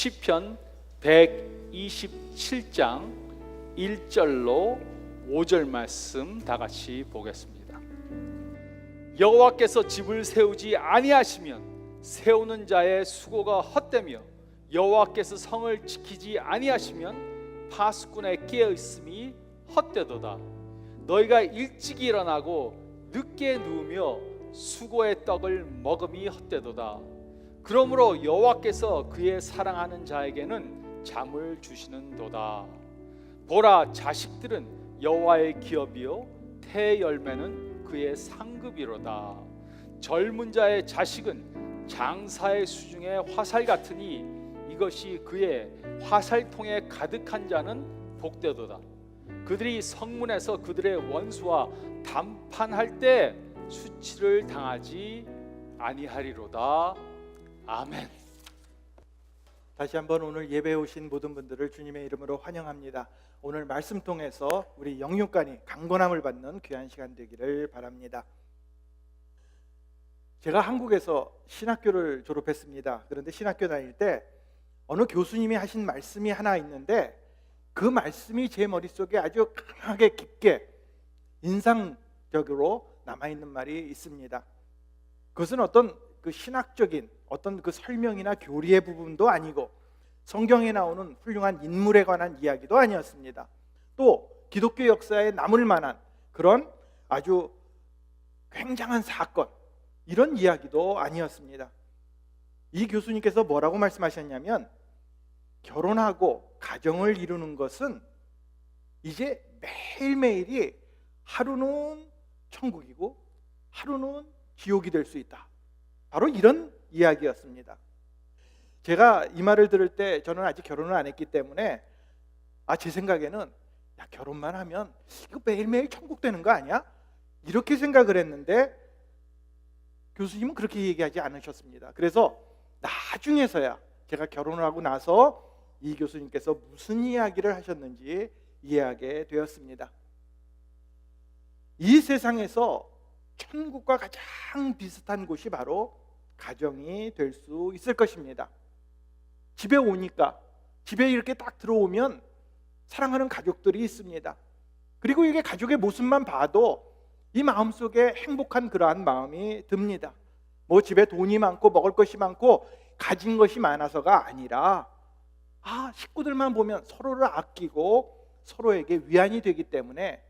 시편 127장 1절로 5절 말씀 다 같이 보겠습니다. 여호와께서 집을 세우지 아니하시면 세우는 자의 수고가 헛되며 여호와께서 성을 지키지 아니하시면 파수꾼의 깨어 있음이 헛되도다. 너희가 일찍 일어나고 늦게 누우며 수고의 떡을 먹음이 헛되도다. 그러므로 여호와께서 그의 사랑하는 자에게는 잠을 주시는도다. 보라, 자식들은 여호와의 기업이요 태의 열매는 그의 상급이로다. 젊은 자의 자식은 장사의 수중에 화살 같으니 이것이 그의 화살통에 가득한 자는 복되도다. 그들이 성문에서 그들의 원수와 담판할 때 수치를 당하지 아니하리로다. 아멘. 다시 한번 오늘 예배에 오신 모든 분들을 주님의 이름으로 환영합니다. 오늘 말씀 통해서 우리 영육간이 강건함을 받는 귀한 시간 되기를 바랍니다. 제가 한국에서 신학교를 졸업했습니다. 그런데 신학교 다닐 때 어느 교수님이 하신 말씀이 하나 있는데 그 말씀이 제 머릿속에 아주 강하게 깊게 인상적으로 남아있는 말이 있습니다. 그것은 어떤 그 신학적인 어떤 그 설명이나 교리의 부분도 아니고 성경에 나오는 훌륭한 인물에 관한 이야기도 아니었습니다. 또 기독교 역사에 남을 만한 그런 아주 굉장한 사건, 이런 이야기도 아니었습니다. 이 교수님께서 뭐라고 말씀하셨냐면, 결혼하고 가정을 이루는 것은 이제 매일매일이 하루는 천국이고 하루는 지옥이 될 수 있다. 바로 이런 이야기였습니다. 제가 이 말을 들을 때 저는 아직 결혼을 안 했기 때문에 제 생각에는 결혼만 하면 이거 매일매일 천국 되는 거 아니야? 이렇게 생각을 했는데 교수님은 그렇게 얘기하지 않으셨습니다. 그래서 나중에서야 제가 결혼을 하고 나서 이 교수님께서 무슨 이야기를 하셨는지 이해하게 되었습니다. 이 세상에서 천국과 가장 비슷한 곳이 바로 가정이 될 수 있을 것입니다. 집에 오니까, 집에 이렇게 딱 들어오면 사랑하는 가족들이 있습니다. 그리고 이게 가족의 모습만 봐도 이 마음속에 행복한 그러한 마음이 듭니다. 뭐 집에 돈이 많고 먹을 것이 많고 가진 것이 많아서가 아니라 식구들만 보면 서로를 아끼고 서로에게 위안이 되기 때문에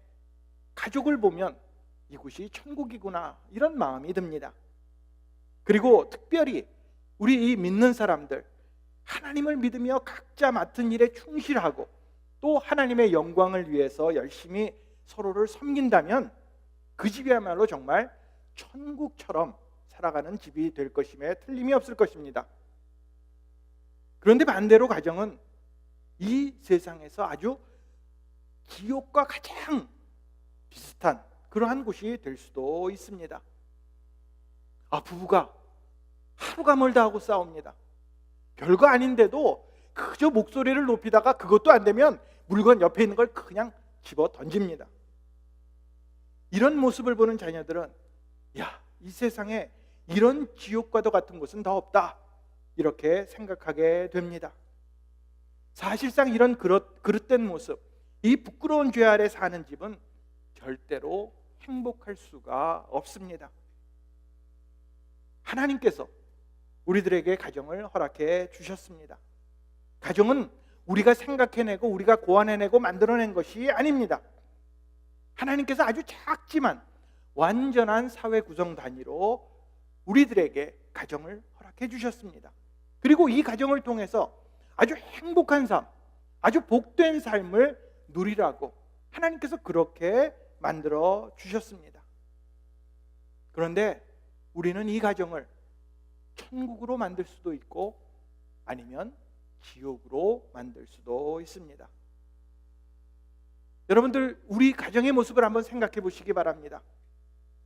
가족을 보면 이곳이 천국이구나, 이런 마음이 듭니다. 그리고 특별히 우리 이 믿는 사람들, 하나님을 믿으며 각자 맡은 일에 충실하고 또 하나님의 영광을 위해서 열심히 서로를 섬긴다면 그 집이야말로 정말 천국처럼 살아가는 집이 될 것임에 틀림이 없을 것입니다. 그런데 반대로 가정은 이 세상에서 아주 지옥과 가장 비슷한 그러한 곳이 될 수도 있습니다. 부부가 하루가 멀다 하고 싸웁니다. 별거 아닌데도 그저 목소리를 높이다가 그것도 안 되면 물건 옆에 있는 걸 그냥 집어 던집니다. 이런 모습을 보는 자녀들은 이 세상에 이런 지옥과도 같은 곳은 더 없다, 이렇게 생각하게 됩니다. 사실상 이런 그릇된 모습, 이 부끄러운 죄 아래 사는 집은 절대로 행복할 수가 없습니다. 하나님께서 우리들에게 가정을 허락해 주셨습니다. 가정은 우리가 생각해내고 우리가 고안해내고 만들어낸 것이 아닙니다. 하나님께서 아주 작지만 완전한 사회 구성 단위로 우리들에게 가정을 허락해 주셨습니다. 그리고 이 가정을 통해서 아주 행복한 삶, 아주 복된 삶을 누리라고 하나님께서 그렇게 만들어 주셨습니다. 그런데 우리는 이 가정을 천국으로 만들 수도 있고 아니면 지옥으로 만들 수도 있습니다. 여러분들, 우리 가정의 모습을 한번 생각해 보시기 바랍니다.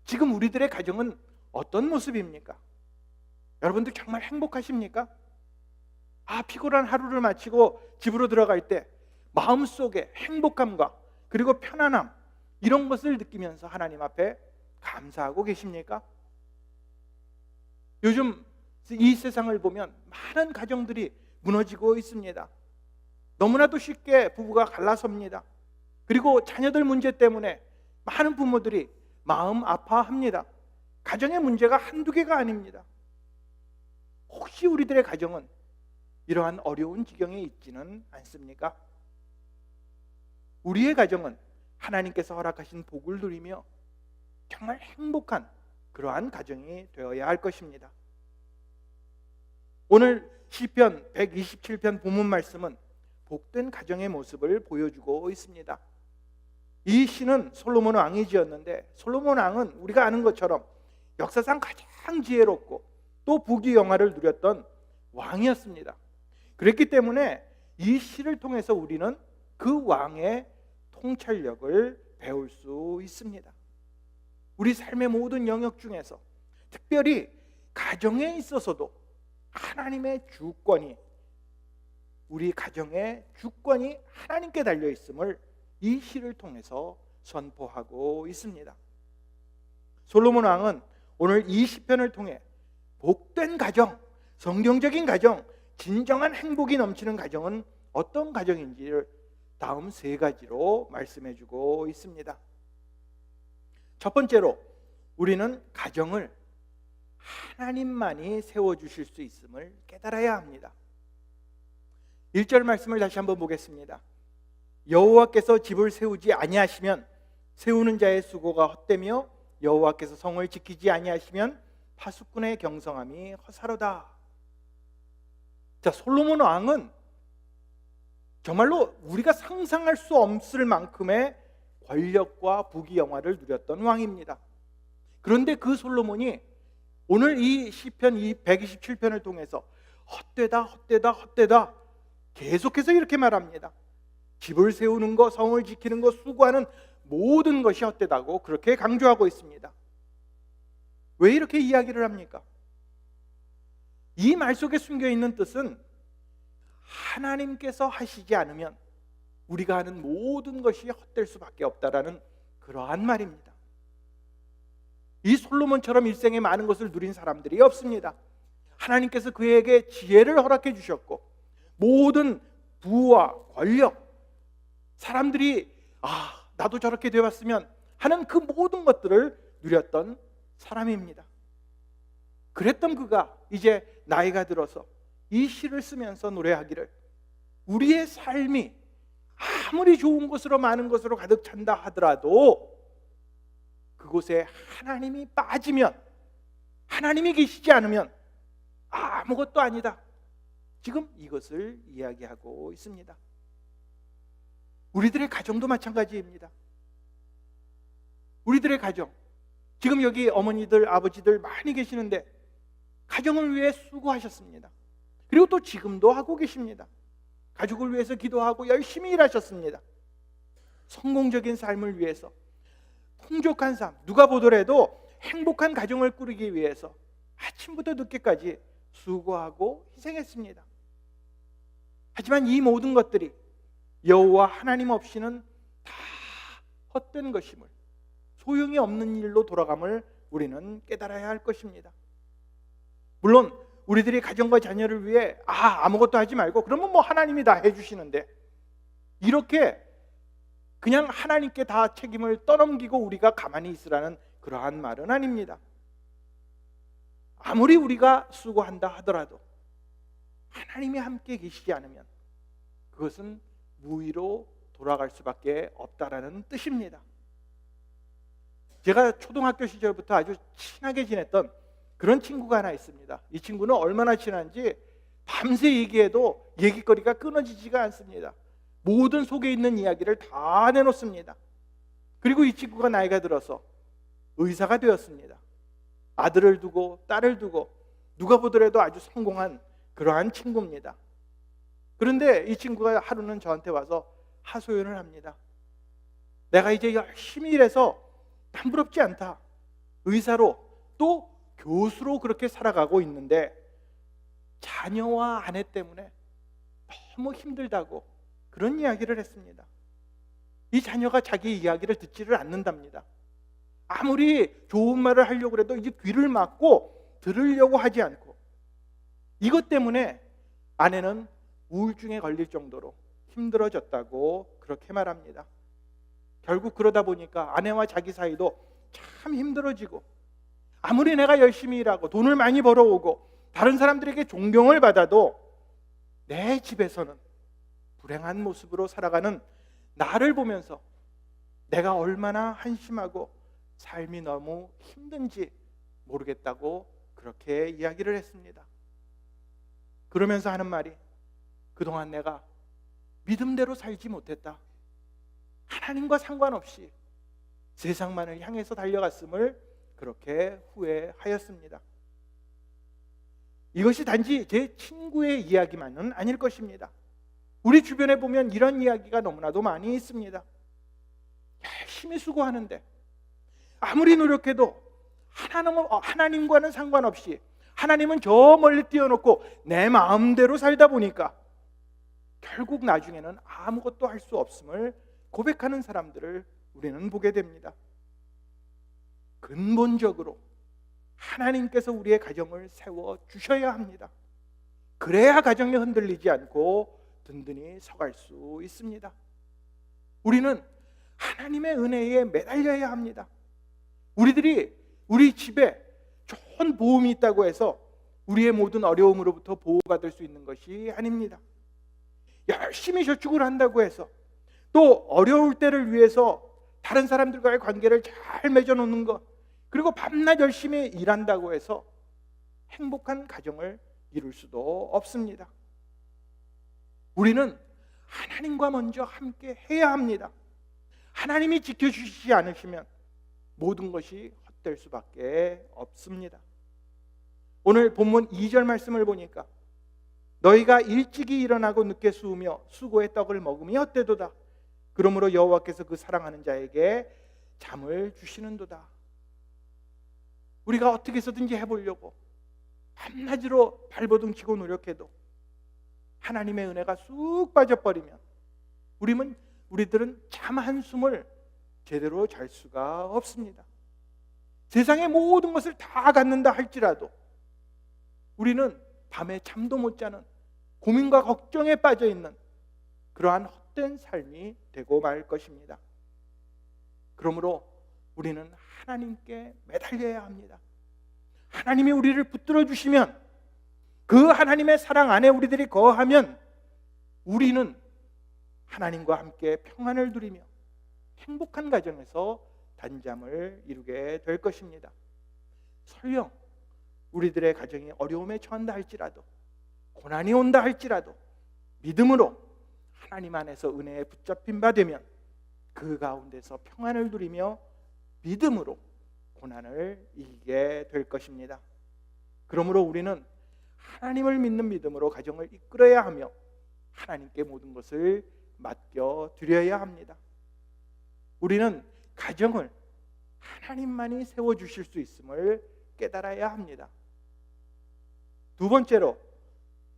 지금 우리들의 가정은 어떤 모습입니까? 여러분들 정말 행복하십니까? 피곤한 하루를 마치고 집으로 들어갈 때 마음속에 행복함과 그리고 편안함, 이런 것을 느끼면서 하나님 앞에 감사하고 계십니까? 요즘 이 세상을 보면 많은 가정들이 무너지고 있습니다. 너무나도 쉽게 부부가 갈라섭니다. 그리고 자녀들 문제 때문에 많은 부모들이 마음 아파합니다. 가정의 문제가 한두 개가 아닙니다. 혹시 우리들의 가정은 이러한 어려운 지경에 있지는 않습니까? 우리의 가정은 하나님께서 허락하신 복을 누리며 정말 행복한 그러한 가정이 되어야 할 것입니다. 오늘 시편 127편 본문 말씀은 복된 가정의 모습을 보여주고 있습니다. 이 시는 솔로몬 왕이 지었는데, 솔로몬 왕은 우리가 아는 것처럼 역사상 가장 지혜롭고 또 부귀영화를 누렸던 왕이었습니다. 그랬기 때문에 이 시를 통해서 우리는 그 왕의 통찰력을 배울 수 있습니다. 우리 삶의 모든 영역 중에서 특별히 가정에 있어서도 하나님의 주권이, 우리 가정의 주권이 하나님께 달려 있음을 이 시를 통해서 선포하고 있습니다. 솔로몬 왕은 오늘 이 시편을 통해 복된 가정, 성경적인 가정, 진정한 행복이 넘치는 가정은 어떤 가정인지를 다음 세 가지로 말씀해 주고 있습니다. 첫 번째로, 우리는 가정을 하나님만이 세워주실 수 있음을 깨달아야 합니다. 1절 말씀을 다시 한번 보겠습니다. 여호와께서 집을 세우지 아니하시면 세우는 자의 수고가 헛되며 여호와께서 성을 지키지 아니하시면 파수꾼의 경성함이 허사로다. 자, 솔로몬 왕은 정말로 우리가 상상할 수 없을 만큼의 권력과 부귀영화를 누렸던 왕입니다. 그런데 그 솔로몬이 오늘 이 시편 127편을 통해서 헛되다 헛되다 헛되다 계속해서 이렇게 말합니다. 집을 세우는 것, 성을 지키는 것, 수고하는 모든 것이 헛되다고 그렇게 강조하고 있습니다. 왜 이렇게 이야기를 합니까? 이 말 속에 숨겨있는 뜻은 하나님께서 하시지 않으면 우리가 하는 모든 것이 헛될 수밖에 없다라는 그러한 말입니다. 이 솔로몬처럼 일생에 많은 것을 누린 사람들이 없습니다. 하나님께서 그에게 지혜를 허락해 주셨고 모든 부와 권력, 사람들이 나도 저렇게 되었으면 하는 그 모든 것들을 누렸던 사람입니다. 그랬던 그가 이제 나이가 들어서 이 시를 쓰면서 노래하기를, 우리의 삶이 아무리 좋은 것으로 많은 것으로 가득 찬다 하더라도 그곳에 하나님이 빠지면, 하나님이 계시지 않으면 아무것도 아니다. 지금 이것을 이야기하고 있습니다. 우리들의 가정도 마찬가지입니다. 우리들의 가정, 지금 여기 어머니들, 아버지들 많이 계시는데 가정을 위해 수고하셨습니다. 그리고 또 지금도 하고 계십니다. 가족을 위해서 기도하고 열심히 일하셨습니다. 성공적인 삶을 위해서, 풍족한 삶, 누가 보더라도 행복한 가정을 꾸리기 위해서 아침부터 늦게까지 수고하고 희생했습니다. 하지만 이 모든 것들이 여호와 하나님 없이는 다 헛된 것임을, 소용이 없는 일로 돌아감을 우리는 깨달아야 할 것입니다. 물론 우리들이 가정과 자녀를 위해 아무것도 하지 말고 그러면 뭐 하나님이 다 해주시는데, 이렇게 그냥 하나님께 다 책임을 떠넘기고 우리가 가만히 있으라는 그러한 말은 아닙니다. 아무리 우리가 수고한다 하더라도 하나님이 함께 계시지 않으면 그것은 무의로 돌아갈 수밖에 없다라는 뜻입니다. 제가 초등학교 시절부터 아주 친하게 지냈던 그런 친구가 하나 있습니다. 이 친구는 얼마나 친한지 밤새 얘기해도 얘기거리가 끊어지지가 않습니다. 모든 속에 있는 이야기를 다 내놓습니다. 그리고 이 친구가 나이가 들어서 의사가 되었습니다. 아들을 두고 딸을 두고 누가 보더라도 아주 성공한 그러한 친구입니다. 그런데 이 친구가 하루는 저한테 와서 하소연을 합니다. 내가 이제 열심히 일해서 남부럽지 않다. 의사로 또 교수로 그렇게 살아가고 있는데 자녀와 아내 때문에 너무 힘들다고 그런 이야기를 했습니다. 이 자녀가 자기 이야기를 듣지를 않는답니다. 아무리 좋은 말을 하려고 해도 이제 귀를 막고 들으려고 하지 않고, 이것 때문에 아내는 우울증에 걸릴 정도로 힘들어졌다고 그렇게 말합니다. 결국 그러다 보니까 아내와 자기 사이도 참 힘들어지고, 아무리 내가 열심히 일하고 돈을 많이 벌어오고 다른 사람들에게 존경을 받아도 내 집에서는 불행한 모습으로 살아가는 나를 보면서 내가 얼마나 한심하고 삶이 너무 힘든지 모르겠다고 그렇게 이야기를 했습니다. 그러면서 하는 말이, 그동안 내가 믿음대로 살지 못했다. 하나님과 상관없이 세상만을 향해서 달려갔음을 그렇게 후회하였습니다. 이것이 단지 제 친구의 이야기만은 아닐 것입니다. 우리 주변에 보면 이런 이야기가 너무나도 많이 있습니다. 열심히 수고하는데 아무리 노력해도 하나님과는 상관없이, 하나님은 저 멀리 띄워놓고 내 마음대로 살다 보니까 결국 나중에는 아무것도 할 수 없음을 고백하는 사람들을 우리는 보게 됩니다. 근본적으로 하나님께서 우리의 가정을 세워 주셔야 합니다. 그래야 가정이 흔들리지 않고 든든히 서갈 수 있습니다. 우리는 하나님의 은혜에 매달려야 합니다. 우리들이 우리 집에 좋은 보험이 있다고 해서 우리의 모든 어려움으로부터 보호받을 수 있는 것이 아닙니다. 열심히 저축을 한다고 해서, 또 어려울 때를 위해서 다른 사람들과의 관계를 잘 맺어놓는 것, 그리고 밤낮 열심히 일한다고 해서 행복한 가정을 이룰 수도 없습니다. 우리는 하나님과 먼저 함께 해야 합니다. 하나님이 지켜주시지 않으시면 모든 것이 헛될 수밖에 없습니다. 오늘 본문 2절 말씀을 보니까, 너희가 일찍이 일어나고 늦게 수우며 수고의 떡을 먹음이 헛되도다. 그러므로 여호와께서 그 사랑하는 자에게 잠을 주시는도다. 우리가 어떻게 해서든지 해보려고 밤낮으로 발버둥 치고 노력해도 하나님의 은혜가 쑥 빠져버리면 우리들은 잠 한숨을 제대로 잘 수가 없습니다. 세상의 모든 것을 다 갖는다 할지라도 우리는 밤에 잠도 못 자는, 고민과 걱정에 빠져 있는 그러한 헛된 삶이 되고 말 것입니다. 그러므로 우리는 하나님께 매달려야 합니다. 하나님이 우리를 붙들어 주시면, 그 하나님의 사랑 안에 우리들이 거하면 우리는 하나님과 함께 평안을 누리며 행복한 가정에서 단잠을 이루게 될 것입니다. 설령 우리들의 가정이 어려움에 처한다 할지라도, 고난이 온다 할지라도 믿음으로 하나님 안에서 은혜에 붙잡힌 바 되면 그 가운데서 평안을 누리며 믿음으로 고난을 이기게 될 것입니다. 그러므로 우리는 하나님을 믿는 믿음으로 가정을 이끌어야 하며 하나님께 모든 것을 맡겨 드려야 합니다. 우리는 가정을 하나님만이 세워주실 수 있음을 깨달아야 합니다. 두 번째로,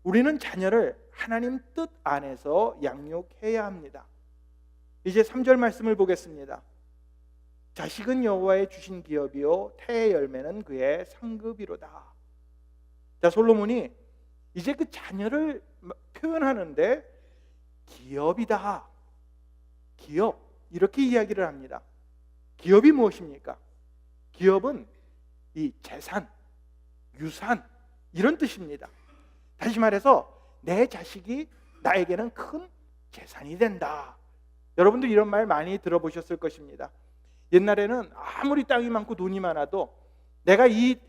우리는 자녀를 하나님 뜻 안에서 양육해야 합니다. 이제 3절 말씀을 보겠습니다. 자식은 여호와의 주신 기업이요 태의 열매는 그의 상급이로다. 자, 솔로몬이 이제 그 자녀를 표현하는데 기업이다, 기업, 이렇게 이야기를 합니다. 기업이 무엇입니까? 기업은 이 재산, 유산, 이런 뜻입니다. 다시 말해서 내 자식이 나에게는 큰 재산이 된다. 여러분들 이런 말 많이 들어보셨을 것입니다. 옛날에는 아무리 땅이 많고 돈이 많아도 내가 이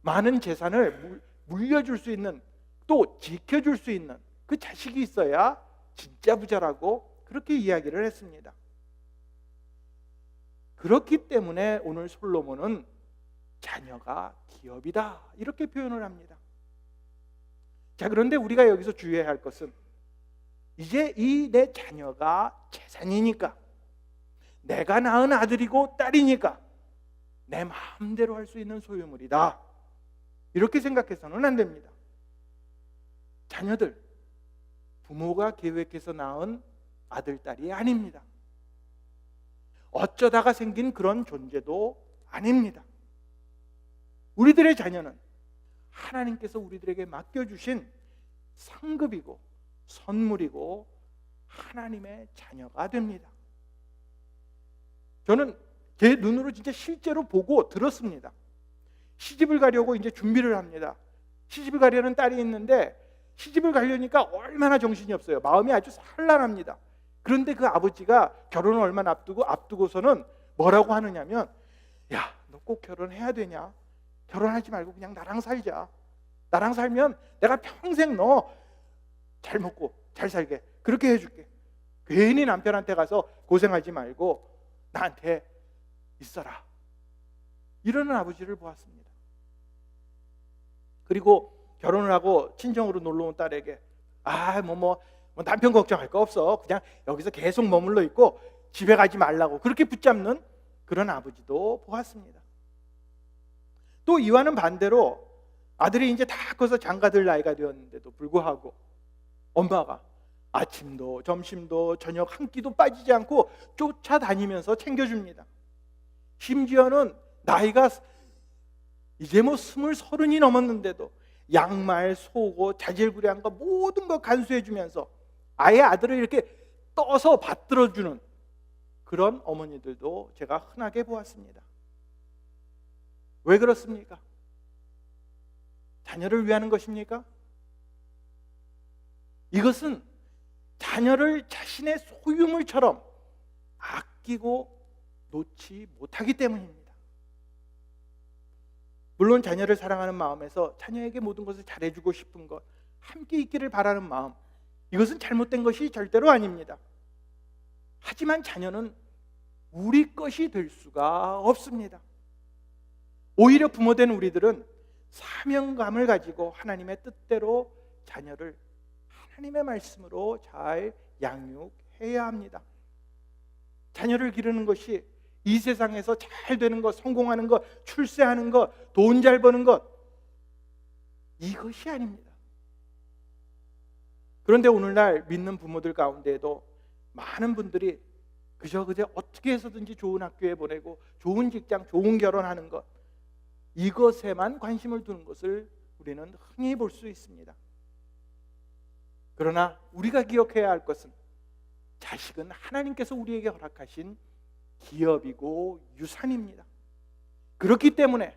많은 재산을 물려줄 수 있는, 또 지켜줄 수 있는 그 자식이 있어야 진짜 부자라고 그렇게 이야기를 했습니다. 그렇기 때문에 오늘 솔로몬은 자녀가 기업이다, 이렇게 표현을 합니다. 자, 그런데 우리가 여기서 주의해야 할 것은, 이제 이 내 자녀가 재산이니까, 내가 낳은 아들이고 딸이니까 내 마음대로 할 수 있는 소유물이다, 이렇게 생각해서는 안 됩니다. 자녀들, 부모가 계획해서 낳은 아들, 딸이 아닙니다. 어쩌다가 생긴 그런 존재도 아닙니다. 우리들의 자녀는 하나님께서 우리들에게 맡겨주신 상급이고 선물이고 하나님의 자녀가 됩니다. 저는 제 눈으로 진짜 실제로 보고 들었습니다. 시집을 가려고 이제 준비를 합니다. 시집을 가려는 딸이 있는데 시집을 가려니까 얼마나 정신이 없어요. 마음이 아주 산란합니다. 그런데 그 아버지가 결혼을 얼마 앞두고서는 뭐라고 하느냐면, 야, 너 꼭 결혼해야 되냐? 결혼하지 말고 그냥 나랑 살자. 나랑 살면 내가 평생 너 잘 먹고 잘 살게 그렇게 해줄게. 괜히 남편한테 가서 고생하지 말고 나한테 있어라. 이러는 아버지를 보았습니다. 그리고 결혼을 하고 친정으로 놀러 온 딸에게 뭐 남편 걱정할 거 없어. 그냥 여기서 계속 머물러 있고 집에 가지 말라고 그렇게 붙잡는 그런 아버지도 보았습니다. 또 이와는 반대로 아들이 이제 다 커서 장가들 나이가 되었는데도 불구하고 엄마가 아침도 점심도 저녁 한 끼도 빠지지 않고 쫓아다니면서 챙겨줍니다. 심지어는 나이가 이제 뭐 20, 30이 넘었는데도 양말, 속옷, 자질구레한 거 모든 거 간수해주면서 아예 아들을 이렇게 떠서 받들어주는 그런 어머니들도 제가 흔하게 보았습니다. 왜 그렇습니까? 자녀를 위하는 것입니까? 이것은 자녀를 자신의 소유물처럼 아끼고 놓지 못하기 때문입니다. 물론 자녀를 사랑하는 마음에서 자녀에게 모든 것을 잘해주고 싶은 것, 함께 있기를 바라는 마음, 이것은 잘못된 것이 절대로 아닙니다. 하지만 자녀는 우리 것이 될 수가 없습니다. 오히려 부모된 우리들은 사명감을 가지고 하나님의 뜻대로 자녀를 하나님의 말씀으로 잘 양육해야 합니다. 자녀를 기르는 것이 이 세상에서 잘 되는 것, 성공하는 것, 출세하는 것, 돈 잘 버는 것, 이것이 아닙니다. 그런데 오늘날 믿는 부모들 가운데에도 많은 분들이 그저 어떻게 해서든지 좋은 학교에 보내고 좋은 직장, 좋은 결혼하는 것, 이것에만 관심을 두는 것을 우리는 흔히 볼 수 있습니다. 그러나 우리가 기억해야 할 것은 자식은 하나님께서 우리에게 허락하신 기업이고 유산입니다. 그렇기 때문에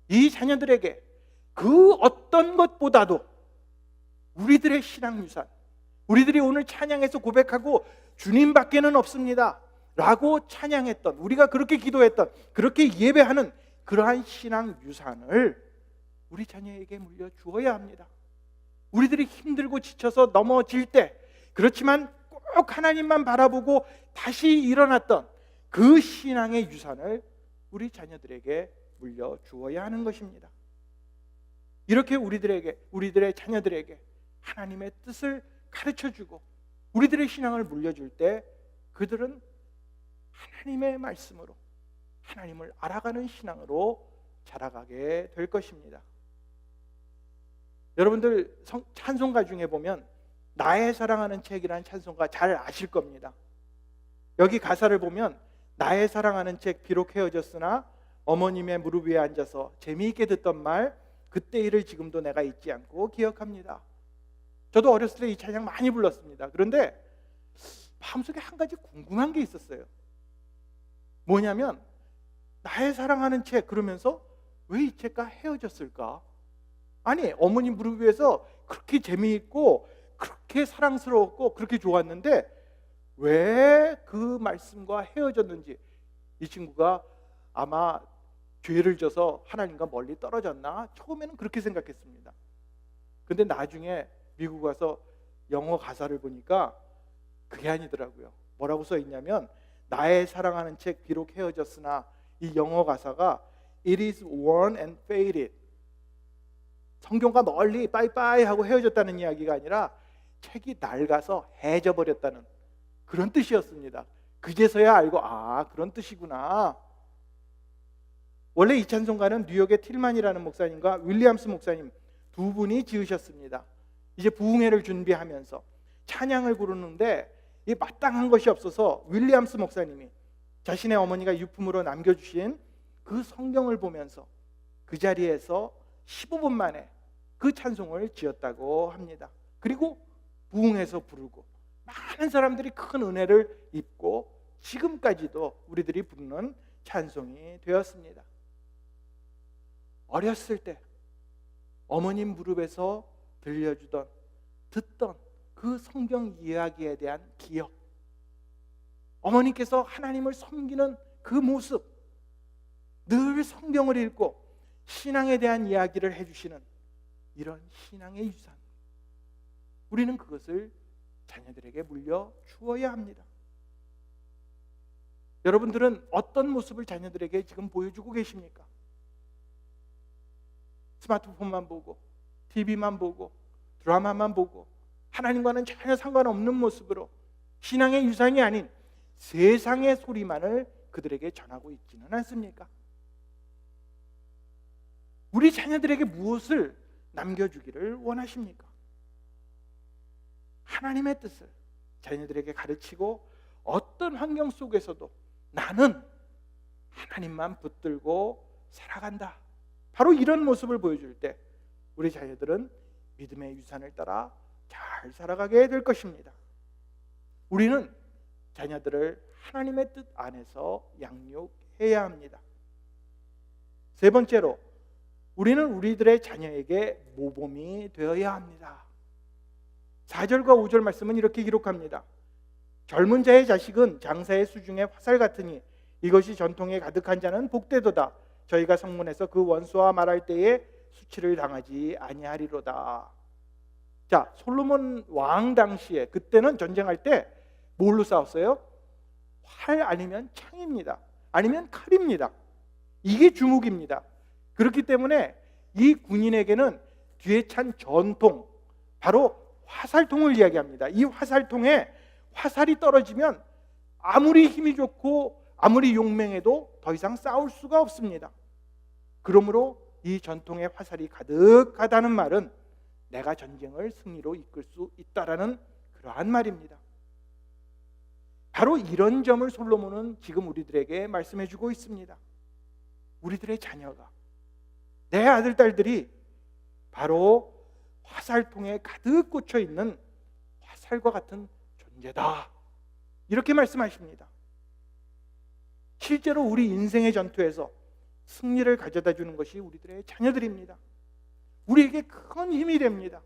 이 자녀들에게 그 어떤 것보다도 우리들의 신앙 유산, 우리들이 오늘 찬양에서 고백하고 주님밖에는 없습니다 라고 찬양했던, 우리가 그렇게 기도했던, 그렇게 예배하는 그러한 신앙 유산을 우리 자녀에게 물려주어야 합니다. 우리들이 힘들고 지쳐서 넘어질 때, 그렇지만 꼭 하나님만 바라보고 다시 일어났던 그 신앙의 유산을 우리 자녀들에게 물려주어야 하는 것입니다. 이렇게 우리들의 자녀들에게 하나님의 뜻을 가르쳐주고 우리들의 신앙을 물려줄 때 그들은 하나님의 말씀으로 하나님을 알아가는 신앙으로 자라가게 될 것입니다. 여러분들 찬송가 중에 보면 나의 사랑하는 책이라는 찬송가 잘 아실 겁니다. 여기 가사를 보면 나의 사랑하는 책 비록 헤어졌으나 어머님의 무릎 위에 앉아서 재미있게 듣던 말 그때 일을 지금도 내가 잊지 않고 기억합니다. 저도 어렸을 때 이 찬양 많이 불렀습니다. 그런데 마음속에 한 가지 궁금한 게 있었어요. 뭐냐면 나의 사랑하는 책 그러면서 왜 이 책과 헤어졌을까? 아니, 어머니 무릎 위에서 그렇게 재미있고 그렇게 사랑스러웠고 그렇게 좋았는데 왜 그 말씀과 헤어졌는지, 이 친구가 아마 죄를 져서 하나님과 멀리 떨어졌나? 처음에는 그렇게 생각했습니다. 근데 나중에 미국 와서 영어 가사를 보니까 그게 아니더라고요. 뭐라고 써 있냐면 나의 사랑하는 책 비록 헤어졌으나, 이 영어 가사가 It is worn and faded. 성경과 멀리 빠이빠이 하고 헤어졌다는 이야기가 아니라 책이 낡아서 해져버렸다는 그런 뜻이었습니다. 그제서야 알고 그런 뜻이구나. 원래 이 찬송가는 뉴욕의 틸만이라는 목사님과 윌리엄스 목사님 두 분이 지으셨습니다. 이제 부흥회를 준비하면서 찬양을 부르는데 이 마땅한 것이 없어서 윌리엄스 목사님이 자신의 어머니가 유품으로 남겨주신 그 성경을 보면서 그 자리에서 15분 만에 그 찬송을 지었다고 합니다. 그리고 부흥해서 부르고 많은 사람들이 큰 은혜를 입고 지금까지도 우리들이 부르는 찬송이 되었습니다. 어렸을 때 어머님 무릎에서 들려주던 듣던 그 성경 이야기에 대한 기억, 어머니께서 하나님을 섬기는 그 모습, 늘 성경을 읽고 신앙에 대한 이야기를 해주시는 이런 신앙의 유산, 우리는 그것을 자녀들에게 물려 주어야 합니다. 여러분들은 어떤 모습을 자녀들에게 지금 보여주고 계십니까? 스마트폰만 보고, TV만 보고, 드라마만 보고, 하나님과는 전혀 상관없는 모습으로 신앙의 유산이 아닌 세상의 소리만을 그들에게 전하고 있지는 않습니까? 우리 자녀들에게 무엇을 남겨주기를 원하십니까? 하나님의 뜻을 자녀들에게 가르치고 어떤 환경 속에서도 나는 하나님만 붙들고 살아간다, 바로 이런 모습을 보여줄 때 우리 자녀들은 믿음의 유산을 따라 잘 살아가게 될 것입니다. 우리는 자녀들을 하나님의 뜻 안에서 양육해야 합니다. 세 번째로, 우리는 우리들의 자녀에게 모범이 되어야 합니다. 4절과 5절 말씀은 이렇게 기록합니다. 젊은 자의 자식은 장사의 수중에 화살 같으니 이것이 전통에 가득한 자는 복되도다. 저희가 성문에서 그 원수와 말할 때에 수치를 당하지 아니하리로다. 자, 솔로몬 왕 당시에, 그때는 전쟁할 때 뭘로 싸웠어요? 활 아니면 창입니다. 아니면 칼입니다. 이게 주묵입니다. 그렇기 때문에 이 군인에게는 뒤에 찬 전통, 바로 화살통을 이야기합니다. 이 화살통에 화살이 떨어지면 아무리 힘이 좋고 아무리 용맹해도 더 이상 싸울 수가 없습니다. 그러므로 이 전통에 화살이 가득하다는 말은 내가 전쟁을 승리로 이끌 수 있다라는 그러한 말입니다. 바로 이런 점을 솔로몬은 지금 우리들에게 말씀해주고 있습니다. 우리들의 자녀가, 내 아들 딸들이 바로 화살통에 가득 꽂혀 있는 화살과 같은 존재다, 이렇게 말씀하십니다. 실제로 우리 인생의 전투에서 승리를 가져다 주는 것이 우리들의 자녀들입니다. 우리에게 큰 힘이 됩니다.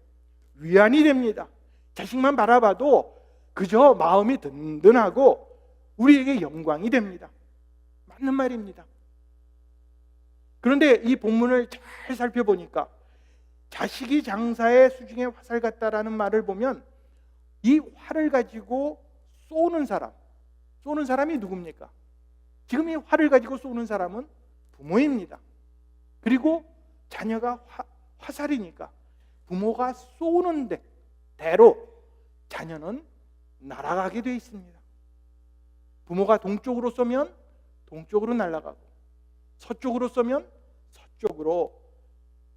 위안이 됩니다. 자식만 바라봐도 그저 마음이 든든하고 우리에게 영광이 됩니다. 맞는 말입니다. 그런데 이 본문을 잘 살펴보니까 자식이 장사의 수중에 화살 같다라는 말을 보면 이 활을 가지고 쏘는 사람이 누굽니까? 지금 이 활을 가지고 쏘는 사람은 부모입니다. 그리고 자녀가 화살이니까 부모가 쏘는 대로 자녀는 날아가게 되어 있습니다. 부모가 동쪽으로 쏘면 동쪽으로 날아가고, 서쪽으로 쏘면 서쪽으로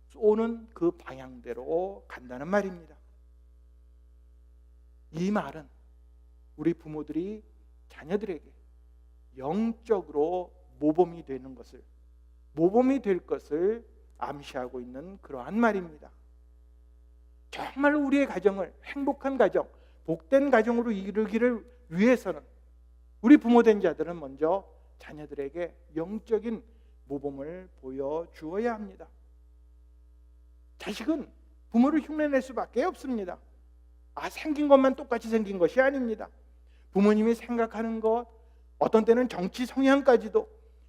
쏘는 그 방향대로 간다는 말입니다. 이 말은 우리 부모들이 자녀들에게 영적으로 모범이 될 것을 암시하고 있는 그러한 말입니다. 정말로 우리의 가정을 행복한 가정, 복된 가정으로 이루기를 위해서는 우리 부모된 자들은 먼저 자녀들에게 영적인 모범을 보여주어야 합니다. 자식은 부모를 흉내낼 수밖에 없습니다. 생긴 것만 똑같이 생긴 것이 아닙니다. 부모님이 생각하는 것, 어떤 때는 정치 성향까지도,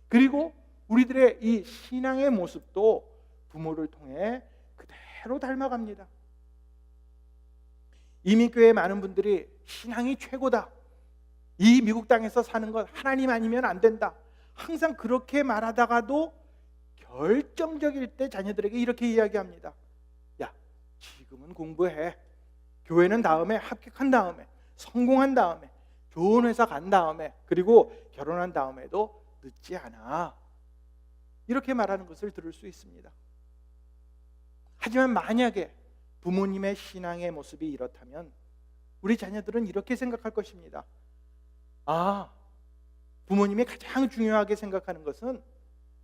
그리고 우리들의 이 신앙의 모습도 부모를 통해 그대로 닮아갑니다. 이민교회 많은 분들이 신앙이 최고다, 이 미국 땅에서 사는 것 하나님 아니면 안 된다, 항상 그렇게 말하다가도 결정적일 때 자녀들에게 이렇게 이야기합니다. 야, 지금은 공부해. 교회는 다음에 합격한 다음에, 성공한 다음에, 좋은 회사 간 다음에, 그리고 결혼한 다음에도 늦지 않아. 이렇게 말하는 것을 들을 수 있습니다. 하지만 만약에 부모님의 신앙의 모습이 이렇다면 우리 자녀들은 이렇게 생각할 것입니다. 부모님이 가장 중요하게 생각하는 것은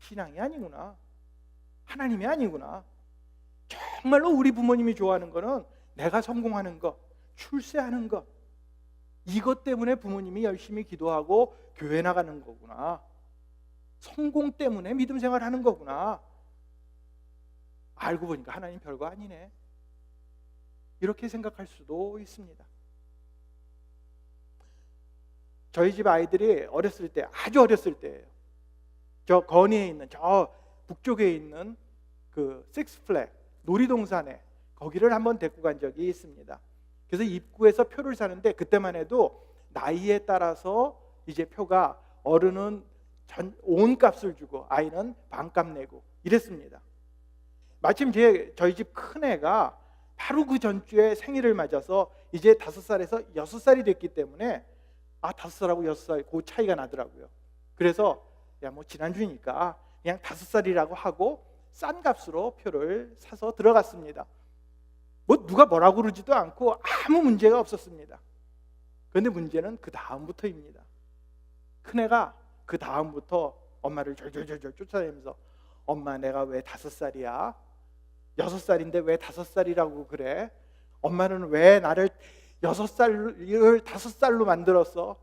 신앙이 아니구나, 하나님이 아니구나. 정말로 우리 부모님이 좋아하는 것은 내가 성공하는 것, 출세하는 것, 이것 때문에 부모님이 열심히 기도하고 교회 나가는 거구나. 성공 때문에 믿음 생활하는 거구나. 알고 보니까 하나님 별거 아니네. 이렇게 생각할 수도 있습니다. 저희 집 아이들이 어렸을 때, 아주 어렸을 때예요. 저 건의에 있는, 저 북쪽에 있는 그 식스플래그 놀이동산에 거기를 한번 데리고 간 적이 있습니다. 그래서 입구에서 표를 사는데 그때만 해도 나이에 따라서 이제 표가 어른은 온 값을 주고 아이는 반값 내고 이랬습니다. 마침 저희 집 큰애가 바로 그 전주에 생일을 맞아서 이제 5살에서 6살이 됐기 때문에 5살하고 6살 그 차이가 나더라고요. 그래서 야, 뭐 지난주니까 그냥 5살이라고 하고 싼 값으로 표를 사서 들어갔습니다. 뭐 누가 뭐라고 그러지도 않고 아무 문제가 없었습니다. 그런데 문제는 그 다음부터입니다. 큰애가 그 다음부터 엄마를 졸졸졸 쫓아다니면서 엄마 내가 왜 5살이야? 6살인데 왜 5살이라고 그래? 엄마는 왜 나를 6살을 5살로 만들었어?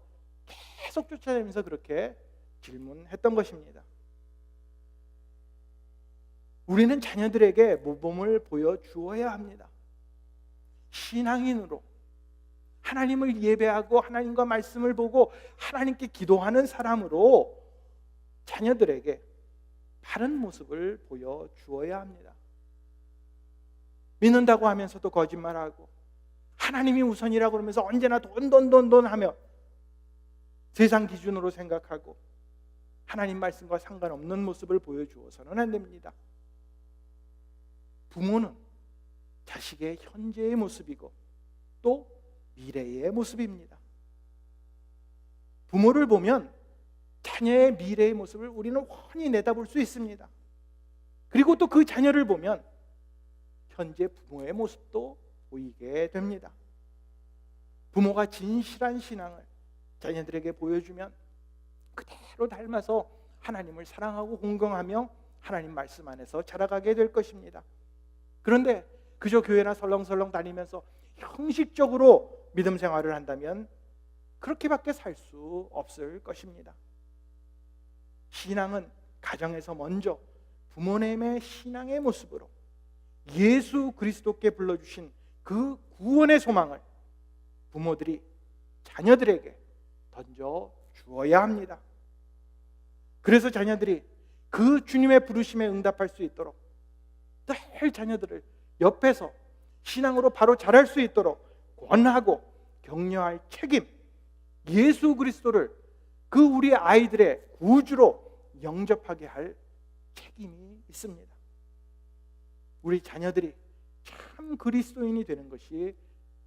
계속 쫓아다니면서 그렇게 질문했던 것입니다. 우리는 자녀들에게 모범을 보여주어야 합니다. 신앙인으로 하나님을 예배하고 하나님과 말씀을 보고 하나님께 기도하는 사람으로 자녀들에게 바른 모습을 보여주어야 합니다. 믿는다고 하면서도 거짓말하고 하나님이 우선이라고 그러면서 언제나 돈 하며 세상 기준으로 생각하고 하나님 말씀과 상관없는 모습을 보여주어서는 안 됩니다. 부모는 자식의 현재의 모습이고 또 미래의 모습입니다. 부모를 보면 자녀의 미래의 모습을 우리는 훤히 내다볼 수 있습니다. 그리고 또 그 자녀를 보면 현재 부모의 모습도 보이게 됩니다. 부모가 진실한 신앙을 자녀들에게 보여주면 그대로 닮아서 하나님을 사랑하고 공경하며 하나님 말씀 안에서 자라가게 될 것입니다. 그런데 그저 교회나 설렁설렁 다니면서 형식적으로 믿음 생활을 한다면 그렇게밖에 살 수 없을 것입니다. 신앙은 가정에서 먼저 부모님의 신앙의 모습으로 예수 그리스도께 불러주신 그 구원의 소망을 부모들이 자녀들에게 던져 주어야 합니다. 그래서 자녀들이 그 주님의 부르심에 응답할 수 있도록 늘 자녀들을 옆에서 신앙으로 바로 자랄 수 있도록 권하고 격려할 책임, 예수 그리스도를 그 우리 아이들의 구주로 영접하게 할 책임이 있습니다. 우리 자녀들이 참 그리스도인이 되는 것이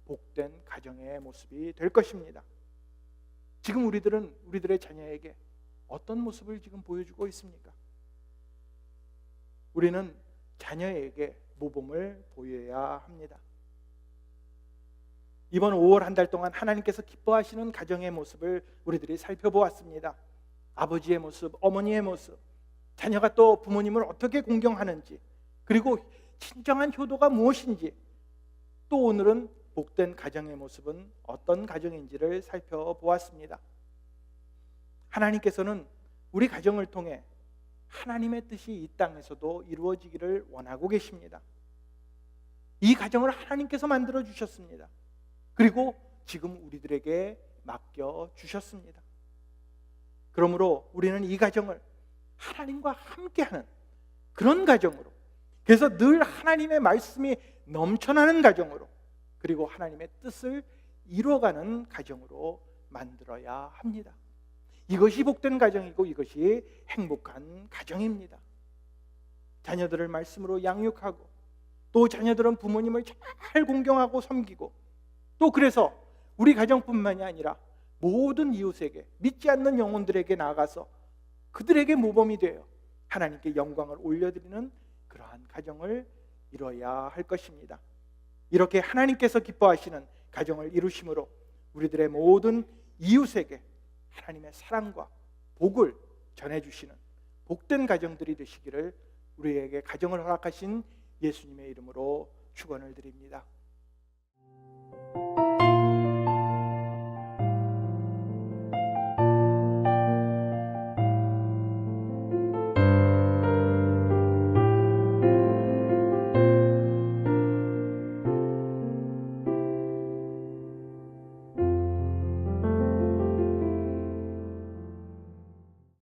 복된 가정의 모습이 될 것입니다. 지금 우리들은 우리들의 자녀에게 어떤 모습을 지금 보여주고 있습니까? 우리는 자녀에게 모범을 보여야 합니다. 이번 5월 한 달 동안 하나님께서 기뻐하시는 가정의 모습을 우리들이 살펴보았습니다. 아버지의 모습, 어머니의 모습, 자녀가 또 부모님을 어떻게 공경하는지, 그리고 진정한 효도가 무엇인지, 또 오늘은 복된 가정의 모습은 어떤 가정인지를 살펴보았습니다. 하나님께서는 우리 가정을 통해 하나님의 뜻이 이 땅에서도 이루어지기를 원하고 계십니다. 이 가정을 하나님께서 만들어 주셨습니다. 그리고 지금 우리들에게 맡겨 주셨습니다. 그러므로 우리는 이 가정을 하나님과 함께하는 그런 가정으로, 그래서 늘 하나님의 말씀이 넘쳐나는 가정으로, 그리고 하나님의 뜻을 이루어가는 가정으로 만들어야 합니다. 이것이 복된 가정이고 이것이 행복한 가정입니다. 자녀들을 말씀으로 양육하고 또 자녀들은 부모님을 잘 공경하고 섬기고, 또 그래서 우리 가정뿐만이 아니라 모든 이웃에게, 믿지 않는 영혼들에게 나아가서 그들에게 모범이 되어 하나님께 영광을 올려드리는 그러한 가정을 이뤄야 할 것입니다. 이렇게 하나님께서 기뻐하시는 가정을 이루심으로 우리들의 모든 이웃에게 하나님의 사랑과 복을 전해주시는 복된 가정들이 되시기를 우리에게 가정을 허락하신 예수님의 이름으로 축원을 드립니다.